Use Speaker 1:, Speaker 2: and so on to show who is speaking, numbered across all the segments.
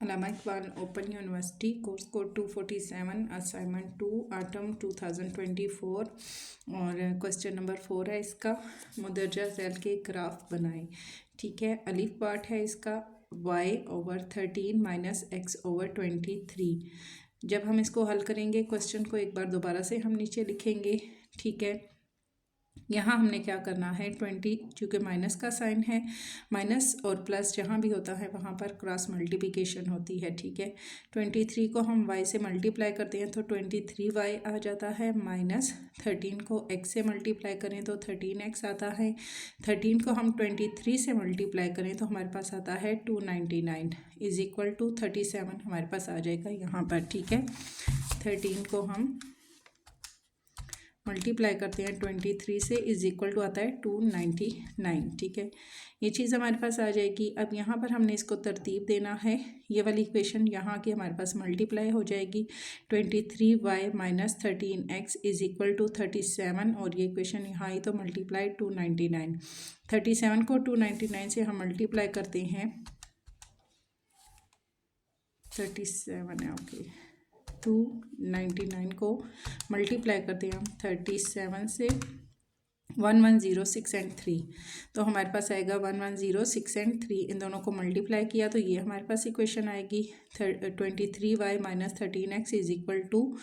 Speaker 1: अल्लामा Iqbal open university course code 247 assignment 2 autumn 2024 और question number 4 है इसका। मुदर्जा सेल के ग्राफ बनाएं। ठीक है, अलिफ पार्ट है इसका y/13 माइनस x/23। जब हम इसको हल करेंगे क्वेश्चन को एक बार दोबारा से हम नीचे लिखेंगे। ठीक है, यहाँ हमने क्या करना है 20, चूँकि माइनस का साइन है, माइनस और प्लस जहाँ भी होता है वहाँ पर क्रॉस मल्टीप्लिकेशन होती है। ठीक है, 23 को हम y से मल्टीप्लाई करते हैं तो 23y आ जाता है, माइनस 13 को x से मल्टीप्लाई करें तो 13x आता है, 13 को हम 23 से मल्टीप्लाई करें तो हमारे पास आता है 299 इज इक्वल टू 37 हमारे पास आ जाएगा यहाँ पर। ठीक है, 13 को हम मल्टीप्लाई करते हैं 23 से इज इक्वल टू आता है 299। ठीक है, ये चीज़ हमारे पास आ जाएगी। अब यहाँ पर हमने इसको तरतीब देना है। ये वाली इक्वेशन यहाँ की हमारे पास मल्टीप्लाई हो जाएगी 23y minus 13x is equal to 37 और ये इक्वेशन यहाँ आई तो मल्टीप्लाई 299। 37 को 299 से हम मल्टीप्लाई करते हैं 37 है, ओके 299 को मल्टीप्लाई करते हैं हम 37 से 1106 एंड 3 तो हमारे पास आएगा 1106 एंड 3। इन दोनों को मल्टीप्लाई किया तो ये हमारे पास इक्वेशन आएगी 23y minus 13x is equal to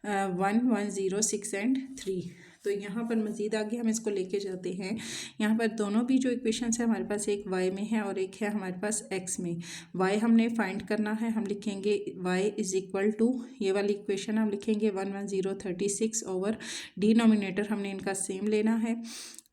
Speaker 1: 1106 and 3। तो यहाँ पर मज़ीद आगे हम इसको लेके जाते हैं। यहाँ पर दोनों भी जो इक्वेशंस है हमारे पास एक y में है और एक है हमारे पास x में। y हमने फाइंड करना है, हम लिखेंगे y इज इक्वल टू, ये वाली इक्वेशन हम लिखेंगे 11036 ओवर डिनोमिनेटर हमने इनका सेम लेना है।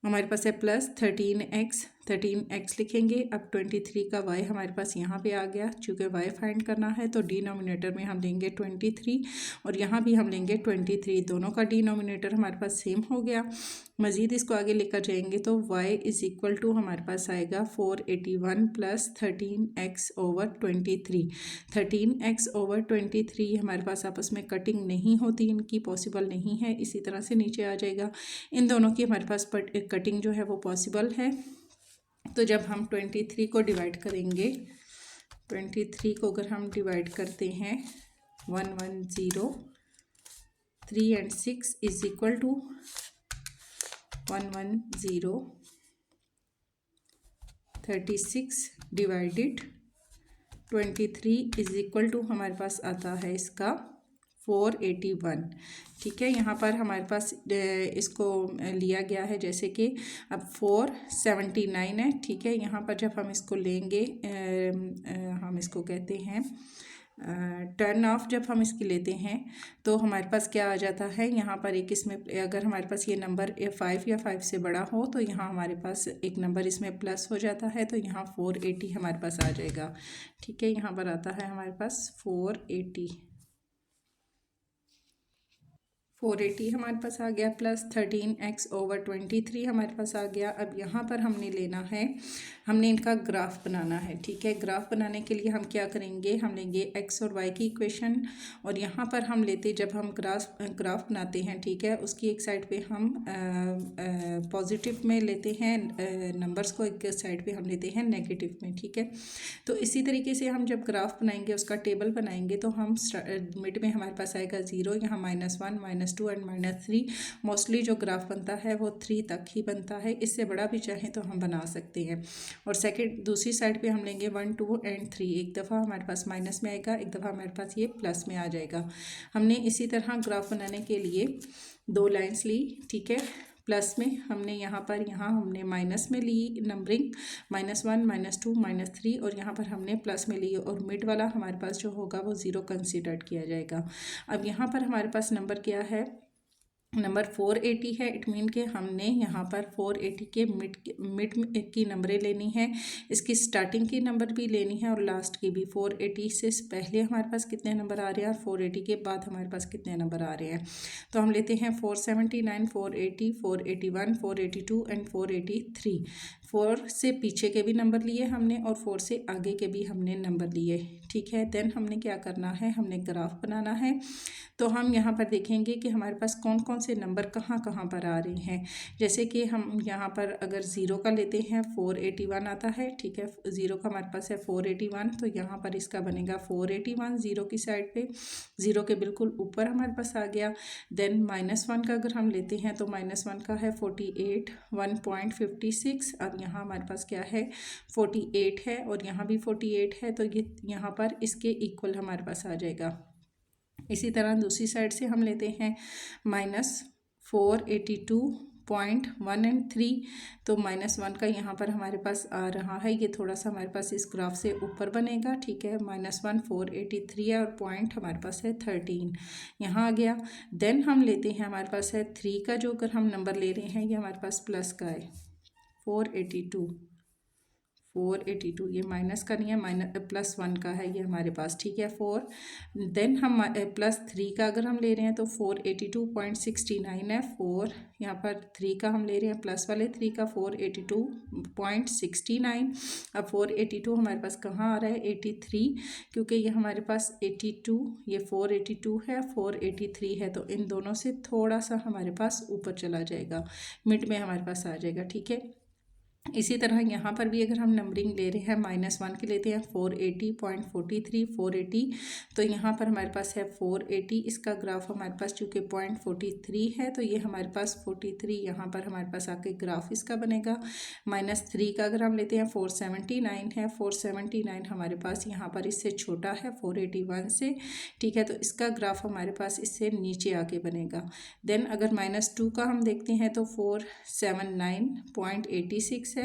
Speaker 1: हमारे पास है प्लस 13x लिखेंगे। अब 23 का y हमारे पास यहाँ पे आ गया, चूँकि y फाइंड करना है तो डिनोमिनेटर में हम लेंगे 23 और यहाँ भी हम लेंगे 23, दोनों का डिनोमिनेटर हमारे पास सेम हो गया। मज़ीद इसको आगे लेकर जाएंगे तो y इज़ इक्वल टू हमारे पास आएगा 481 प्लस 13x/23। 13x/23 हमारे पास आपस में कटिंग नहीं होती, इनकी पॉसिबल नहीं है, इसी तरह से नीचे आ जाएगा। इन दोनों की हमारे पास कटिंग जो है वो पॉसिबल है। तो जब हम 23 को डिवाइड करेंगे, 23 को अगर हम डिवाइड करते हैं 110 3 and 6 is equal to 110 36 divided 23 is equal to हमारे पास आता है इसका 481। ठीक है, यहाँ पर हमारे पास इसको लिया गया है जैसे कि अब 479 है। ठीक है, यहाँ पर जब हम इसको लेंगे हम इसको कहते हैं टर्न ऑफ, जब हम इसकी लेते हैं तो हमारे पास क्या आ जाता है, यहाँ पर एक इसमें अगर हमारे पास ये नंबर 5 या 5 से बड़ा हो तो यहाँ हमारे पास एक नंबर इसमें प्लस हो जाता है तो यहाँ 480 हमारे पास आ जाएगा। ठीक है, यहाँ पर आता है हमारे पास 480 हमारे पास आ गया, प्लस 13x/23 हमारे पास आ गया। अब यहाँ पर हमने लेना है, हमने इनका ग्राफ बनाना है। ठीक है, ग्राफ बनाने के लिए हम क्या करेंगे, हम लेंगे x और y की इक्वेशन और यहाँ पर हम लेते, जब हम ग्राफ बनाते हैं, ठीक है, उसकी एक साइड पे हम पॉजिटिव में लेते हैं नंबर्स को, एक साइड पे हम लेते हैं नेगेटिव में। ठीक है, तो इसी तरीके से हम जब ग्राफ बनाएंगे, उसका टेबल बनाएंगे तो हम मिड में हमारे पास आएगा 0, यहाँ -1 -2 एंड -3। मोस्टली जो ग्राफ बनता है वो 3 तक ही बनता है, इससे बड़ा भी चाहें तो हम बना सकते हैं। और सेकंड दूसरी साइड पे हम लेंगे 1 2 एंड 3, एक दफ़ा हमारे पास माइनस में आएगा, एक दफ़ा हमारे पास ये प्लस में आ जाएगा। हमने इसी तरह ग्राफ बनाने के लिए 2 लाइन्स ली। ठीक है, प्लस में हमने यहाँ हमने माइनस में ली नंबरिंग -1 -2 -3 और यहाँ पर हमने प्लस में ली और मिड वाला हमारे पास जो होगा वो 0 कंसीडर किया जाएगा। अब यहाँ पर हमारे पास नंबर क्या है, नंबर 480 है। इट मीन के हमने यहाँ पर 480 के मिड की नंबरें लेनी है, इसकी स्टार्टिंग की नंबर भी लेनी है और लास्ट की भी। 480 से पहले हमारे पास कितने नंबर आ रहे हैं और 480 के बाद हमारे पास कितने नंबर आ रहे हैं। तो हम लेते हैं 479 480 481 482 एंड 483। 4 से पीछे के भी नंबर लिए हमने और 4 से आगे के भी हमने नंबर लिए। ठीक है, देन हमने क्या करना है, हमने ग्राफ बनाना है। तो हम यहाँ पर देखेंगे कि हमारे पास कौन कौन कौन से नंबर कहाँ कहाँ पर आ रहे हैं। जैसे कि हम यहाँ पर अगर ज़ीरो का लेते हैं 481 आता है, ठीक है। ज़ीरो का हमारे पास है 481, तो यहाँ पर इसका बनेगा 481 ज़ीरो की साइड पे, ज़ीरो के बिल्कुल ऊपर हमारे पास आ गया। देन -1 का अगर हम लेते हैं तो -1 का है 48 1.56। अब यहाँ हमारे पास क्या है 48 है और यहाँ भी 48 है, तो ये यहाँ पर इसके इक्वल हमारे पास आ जाएगा। इसी तरह दूसरी साइड से हम लेते हैं -482.1 3, तो -1 का यहाँ पर हमारे पास आ रहा है, ये थोड़ा सा हमारे पास इस ग्राफ से ऊपर बनेगा, ठीक है। -1 483 है और पॉइंट हमारे पास है 13, यहाँ आ गया। देन हम लेते हैं हमारे पास है 3 का, जो अगर हम नंबर ले रहे हैं ये हमारे पास प्लस का है 482, ये माइनस का नहीं है, +1 का है ये हमारे पास, ठीक है 4। देन हम +3 का अगर हम ले रहे हैं तो 482.69 है 4, यहाँ पर 3 का हम ले रहे हैं प्लस वाले 3 का 482.69। अब 482 हमारे पास कहाँ आ रहा है 83, क्योंकि ये हमारे पास 82, ये 482 है 483 है, तो इन दोनों से थोड़ा सा हमारे पास ऊपर चला जाएगा, मिड में हमारे पास आ जाएगा, ठीक है। इसी तरह यहाँ पर भी अगर हम नंबरिंग ले रहे हैं -1 के लेते हैं 480.43 480, तो यहाँ पर हमारे पास है 480, इसका ग्राफ हमारे पास चूँकि 0.43 है तो ये हमारे पास 43 यहाँ पर हमारे पास आके ग्राफ इसका बनेगा। -3 का अगर हम लेते हैं 479 है, 479 हमारे पास यहाँ पर इससे छोटा है 481 से, ठीक है, तो इसका ग्राफ हमारे पास इससे नीचे आके बनेगा। देन अगर -2 का हम देखते हैं तो 479.86 है,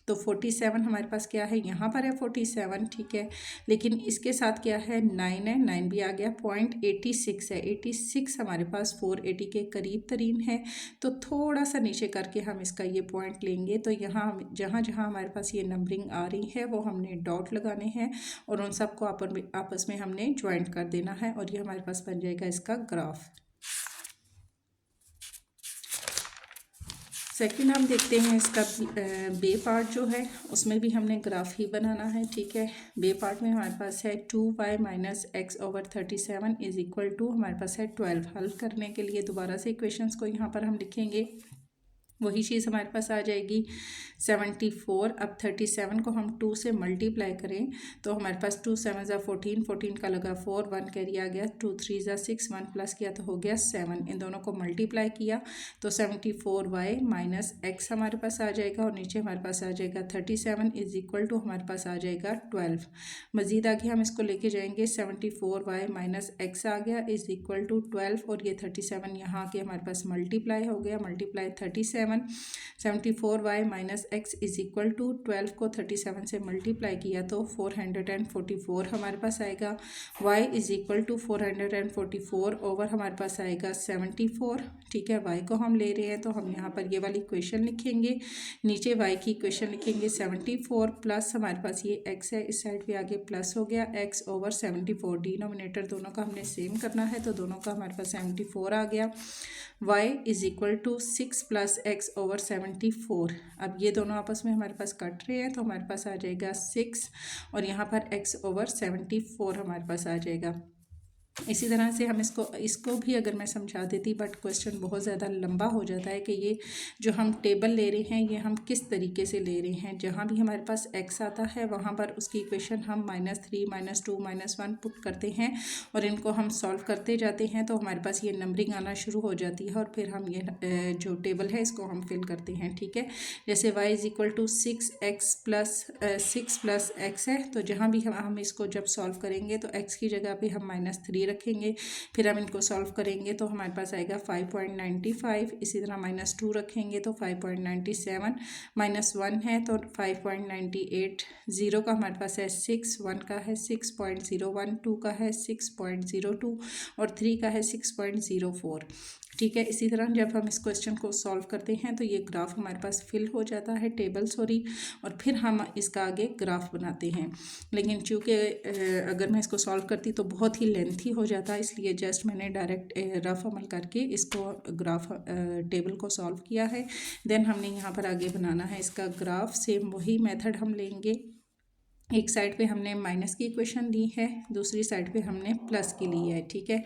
Speaker 1: तो 47 हमारे पास क्या है यहाँ पर है 47, ठीक है, लेकिन इसके साथ क्या है 9 है, 9 भी आ गया, 0.86 है, 86 हमारे पास 480 के करीब तरीन है, तो थोड़ा सा नीचे करके हम इसका ये पॉइंट लेंगे, तो यहाँ जहाँ जहाँ हमारे पास ये नंबरिंग आ रही है वो हमने डॉट लगाने हैं और उन सबको आपस में हमने ज्वाइंट कर देना है और ये हमारे पास बन जाएगा इसका ग्राफ। सेकंड हम देखते हैं इसका बे पार्ट जो है उसमें भी हमने ग्राफ ही बनाना है, ठीक है। बे पार्ट में हमारे पास है 2y - x/37 = हमारे पास है 12। हल करने के लिए दोबारा से इक्वेशंस को यहाँ पर हम लिखेंगे, वही चीज़ हमारे पास आ जाएगी 74। अब 37 को हम 2 से मल्टीप्लाई करें तो हमारे पास 2 7 ज़ा 14, 14 का लगा 4, 1 कैरी आ गया, 2 3 ज़ा 6, 1 प्लस किया तो हो गया 7, इन दोनों को मल्टीप्लाई किया तो 74y - x हमारे पास आ जाएगा और नीचे हमारे पास आ जाएगा 37 = हमारे पास आ जाएगा 12। मज़ीद आगे हम इसको लेके जाएंगे, 74y - x आ गया = 12 और ये 37 यहाँ के हमारे पास मल्टीप्लाई हो गया, मल्टीप्लाई 37। 74y - x = 12 को 37 से मल्टीप्लाई किया तो 444 हमारे पास आएगा। y = 444 ओवर हमारे पास आएगा 74, ठीक है। y को हम ले रहे हैं तो हम यहाँ पर ये वाली इक्वेशन लिखेंगे, नीचे y की इक्वेशन लिखेंगे 74 प्लस हमारे पास ये x है, इस साइड पे आगे प्लस हो गया x/74, डिनोमिनेटर दोनों का हमने सेम करना है तो दोनों का हमारे पास 74 आ गया। y = 6 + x/74। अब ये दोनों आपस में हमारे पास कट रहे हैं तो हमारे पास आ जाएगा 6 और यहाँ पर x/74 हमारे पास आ जाएगा। इसी तरह से हम इसको भी अगर मैं समझा देती, बट क्वेश्चन बहुत ज़्यादा लंबा हो जाता है कि ये जो हम टेबल ले रहे हैं ये हम किस तरीके से ले रहे हैं। जहाँ भी हमारे पास x आता है वहाँ पर उसकी इक्वेशन हम -3 -2 -1 पुट करते हैं और इनको हम सॉल्व करते जाते हैं तो हमारे पास ये नंबरिंग आना शुरू हो जाती है और फिर हम ये जो टेबल है इसको हम फिल करते हैं, ठीक है। जैसे y = 6x + x है, तो जहाँ भी हम इसको जब सॉल्व करेंगे तो x की जगह पे हम -3 रखेंगे, फिर हम इनको सॉल्व करेंगे तो हमारे पास आएगा 5.95। इसी तरह -2 रखेंगे तो 5.97, -1 है तो 5.98, 0 का हमारे पास है 6, 1 का है 6.01, 2 का है 6.02 और 3 का है 6.04, ठीक है। इसी तरह जब हम इस क्वेश्चन को सॉल्व करते हैं तो ये ग्राफ हमारे पास फिल हो जाता है, टेबल सॉरी, और फिर हम इसका आगे ग्राफ बनाते हैं। लेकिन चूँकि अगर मैं इसको सॉल्व करती तो बहुत ही लेंथी हो जाता, इसलिए जस्ट मैंने डायरेक्ट रफ अमल करके इसको ग्राफ टेबल को सॉल्व किया है। देन हमने यहाँ पर आगे बनाना है इसका ग्राफ, सेम वही मेथड हम लेंगे एक साइड पे हमने माइनस की इक्वेशन ली है, दूसरी साइड पे हमने प्लस की ली है, ठीक है।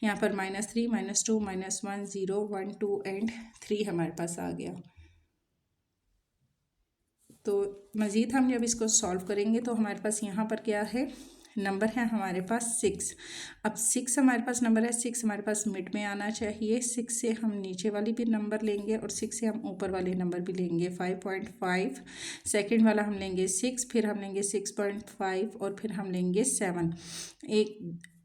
Speaker 1: यहाँ पर -3, -2, -1, 0, 1, 2 एंड 3 हमारे पास आ गया। तो मज़ीद हम जब इसको सॉल्व करेंगे तो हमारे पास यहाँ पर क्या है, नंबर है हमारे पास 6। अब 6 हमारे पास नंबर है, 6 हमारे पास मिड में आना चाहिए। 6 से हम नीचे वाली भी नंबर लेंगे और 6 से हम ऊपर वाले नंबर भी लेंगे। 5.5 सेकंड वाला हम लेंगे 6, फिर हम लेंगे 6.5 और फिर हम लेंगे 7। एक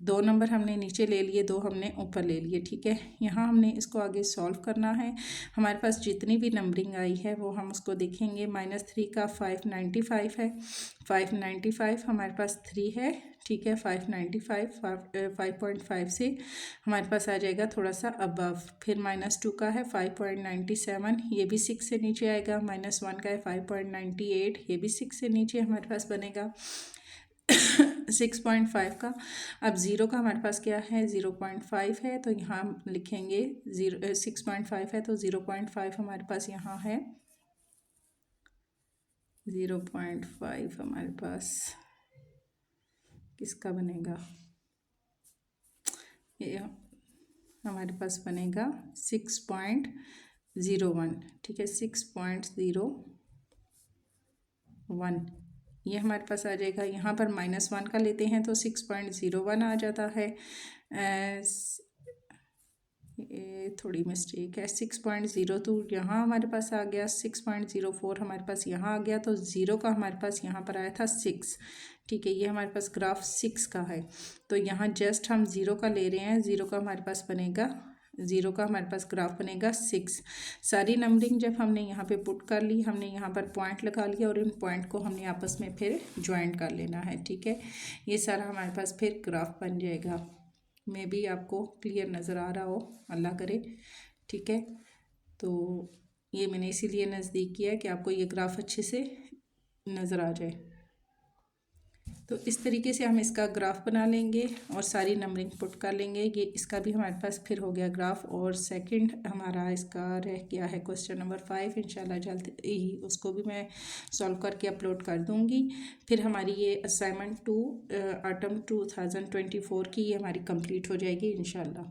Speaker 1: 2 नंबर हमने नीचे ले लिए, 2 हमने ऊपर ले लिए, ठीक है। यहाँ हमने इसको आगे सॉल्व करना है। हमारे पास जितनी भी नंबरिंग आई है वो हम उसको देखेंगे। -3 का 595 है, 595 हमारे पास 3 है, ठीक है। 595 5.5 से हमारे पास आ जाएगा थोड़ा सा अबव। फिर -2 का है 5.97, ये भी 6 से नीचे आएगा। -1 का है 5.98, ये भी 6 से नीचे हमारे पास बनेगा। 6.5 का, अब 0 का हमारे पास क्या है, 0.5 है, तो यहाँ हम लिखेंगे 6.5 है तो 0.5 हमारे पास यहाँ है। 0.5 हमारे पास किसका बनेगा, ये हमारे पास बनेगा 6.01, ठीक है। 6.01 ये हमारे पास आ जाएगा। यहाँ पर -1 का लेते हैं तो 6.01 आ जाता है। ये थोड़ी मिस्टेक है, 6.02 यहाँ हमारे पास आ गया, 6.04 हमारे पास यहाँ आ गया, तो 0 का हमारे पास यहाँ पर आया था 6, ठीक है। ये हमारे पास ग्राफ 6 का है, तो यहाँ जस्ट हम 0 का ले रहे हैं। 0 का हमारे पास बनेगा, 0 का हमारे पास ग्राफ बनेगा 6। सारी नंबरिंग जब हमने यहाँ पे पुट कर ली, हमने यहाँ पर पॉइंट लगा लिया और इन पॉइंट को हमने आपस में फिर ज्वाइंट कर लेना है, ठीक है। ये सारा हमारे पास फिर ग्राफ बन जाएगा। में भी आपको क्लियर नज़र आ रहा हो, अल्लाह करे, ठीक है। तो ये मैंने इसीलिए नज़दीक किया है कि आपको ये ग्राफ अच्छे से नज़र आ जाए। तो इस तरीके से हम इसका ग्राफ बना लेंगे और सारी नंबरिंग पुट कर लेंगे। ये इसका भी हमारे पास फिर हो गया ग्राफ। और सेकंड हमारा इसका रह गया है क्वेश्चन नंबर 5, इंशाल्लाह जल्द ही उसको भी मैं सॉल्व करके अपलोड कर दूँगी। फिर हमारी ये असाइनमेंट 2 ऑटम 2024 की ये हमारी कंप्लीट हो जाएगी इंशाल्लाह।